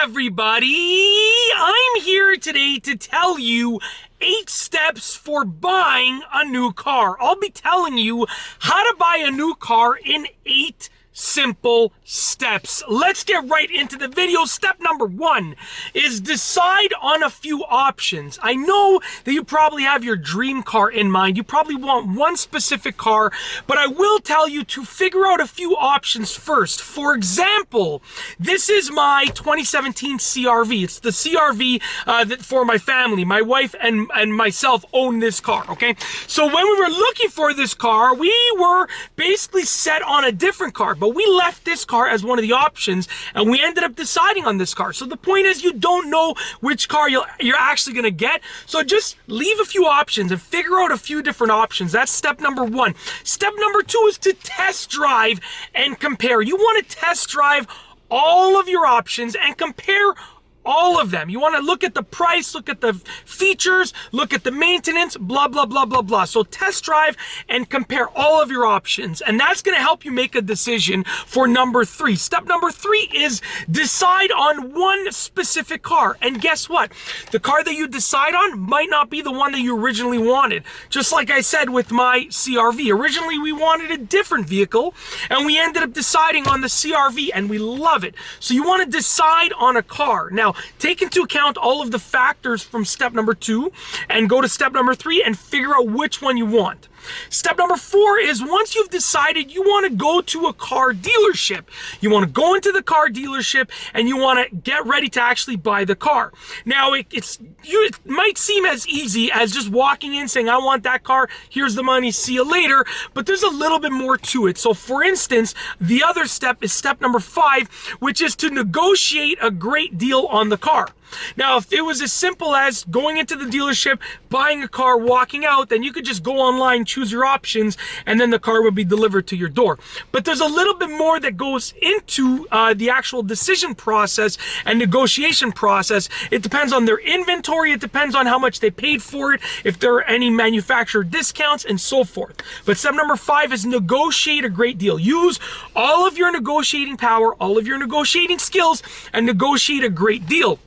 everybody! I'm here today to tell you 8 steps for buying a new car. I'll be telling you how to buy a new car in 8 simple steps. Let's get right into the video. Step number 1 is decide on a few options. I know that you probably have your dream car in mind. You probably want one specific car, but I will tell you to figure out a few options first. For example, this is my 2017 CRV. It's the CRV that for my family. My wife and myself own this car, okay? So when we were looking for this car, we were basically set on a different car, but we left this car as one of the options, and we ended up deciding on this car. So the point is, you don't know which car you're actually going to get, so just leave a few options and figure out a few different options. That's step number 1. Step number 2 is to test drive and compare. You want to test drive all of your options and compare all of them. You want to look at the price, look at the features, look at the maintenance, blah, blah, blah, blah, blah. So test drive and compare all of your options. And that's going to help you make a decision for number 3. Step number 3 is decide on one specific car. And guess what? The car that you decide on might not be the one that you originally wanted. Just like I said with my CRV. Originally, we wanted a different vehicle, and we ended up deciding on the CRV, and we love it. So you want to decide on a car. Now, take into account all of the factors from step number 2 and go to step number 3 and figure out which one you want. Step number 4 is once you've decided, you want to go to a car dealership. You want to go into the car dealership and you want to get ready to actually buy the car. Now, it might seem as easy as just walking in saying, I want that car, here's the money, see you later, but there's a little bit more to it. So for instance, the other step is step number 5, which is to negotiate a great deal on the car. Now, if it was as simple as going into the dealership, buying a car, walking out, then you could just go online, choose your options, and then the car would be delivered to your door. But there's a little bit more that goes into the actual decision process and negotiation process. It depends on their inventory. It depends on how much they paid for it, if there are any manufacturer discounts, and so forth. But step number 5 is negotiate a great deal. Use all of your negotiating power, all of your negotiating skills, and negotiate a great deal.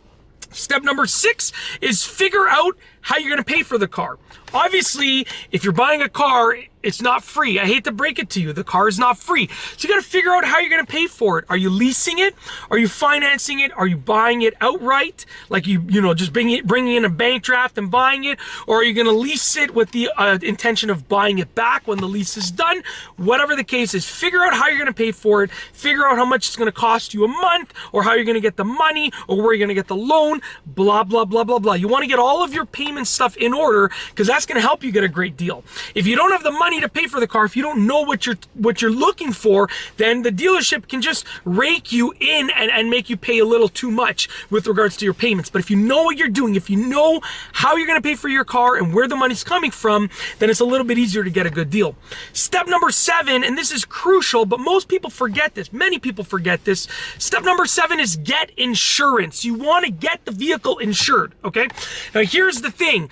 Step number 6 is figure out how you're going to pay for the car. Obviously, if you're buying a car, it's not free. I hate to break it to you. The car is not free. So you got to figure out how you're going to pay for it. Are you leasing it? Are you financing it? Are you buying it outright? Like you know, just bringing in a bank draft and buying it? Or are you going to lease it with the intention of buying it back when the lease is done? Whatever the case is, figure out how you're going to pay for it. Figure out how much it's going to cost you a month, or how you're going to get the money, or where you're going to get the loan, blah, blah, blah, blah, blah. You want to get all of your payment stuff in order, because that's going to help you get a great deal. If you don't have the money to pay for the car, if you don't know what you're looking for, then the dealership can just rake you in and make you pay a little too much with regards to your payments. But if you know what you're doing, if you know how you're going to pay for your car and where the money's coming from, then it's a little bit easier to get a good deal. Step number 7, and this is crucial, but most people forget this. Many people forget this. Step number 7 is get insurance. You want to get the vehicle insured, okay? Now, here's the thing.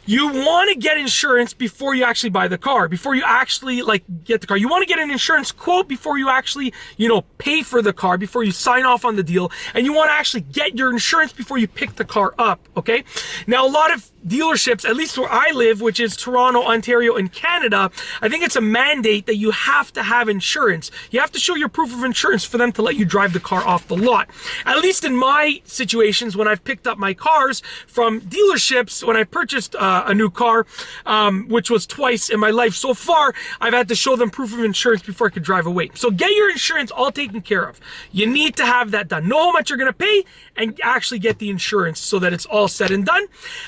You want to get insurance before you actually buy the car, before you actually get the car. You want to get an insurance quote before you actually, pay for the car, before you sign off on the deal. And you want to actually get your insurance before you pick the car up, okay? Now, a lot of dealerships, at least where I live, which is Toronto, Ontario, and Canada, I think it's a mandate that you have to have insurance. You have to show your proof of insurance for them to let you drive the car off the lot. At least in my situations, when I've picked up my cars from dealerships, when I purchased a new car, which was twice in my life so far, I've had to show them proof of insurance before I could drive away. So get your insurance all taken care of. You need to have that done. Know how much you're going to pay and actually get the insurance so that it's all said and done.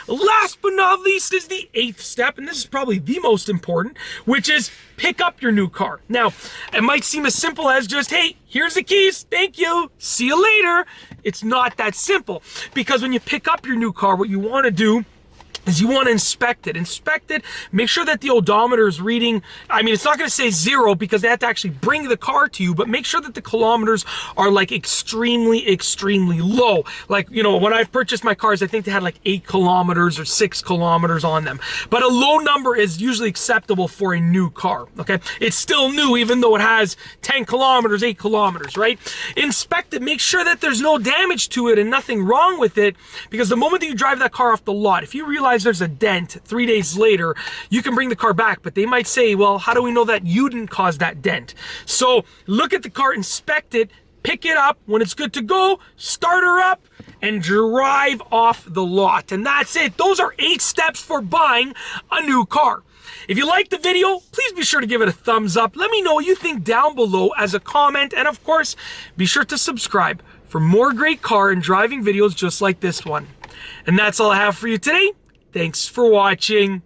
Last but not least is the 8th step, and this is probably the most important, which is pick up your new car. Now, it might seem as simple as just, hey, here's the keys, thank you, see you later. It's not that simple, because when you pick up your new car, what you want to do is you want to inspect it. Inspect it, make sure that the odometer is reading, I mean, it's not going to say 0 because they have to actually bring the car to you, but make sure that the kilometers are like extremely, extremely low. Like, you know, when I've purchased my cars, I think they had like 8 kilometers or 6 kilometers on them. But a low number is usually acceptable for a new car, okay? It's still new even though it has 10 kilometers, 8 kilometers, right? Inspect it, make sure that there's no damage to it and nothing wrong with it, because the moment that you drive that car off the lot, if you realize there's a dent 3 days later, you can bring the car back, but they might say, well, how do we know that you didn't cause that dent? So look at the car, inspect it, pick it up. When it's good to go, start her up and drive off the lot. And that's it. Those are 8 steps for buying a new car. If you liked the video, please be sure to give it a thumbs up. Let me know what you think down below as a comment. And of course, be sure to subscribe for more great car and driving videos just like this one. And that's all I have for you today. Thanks for watching.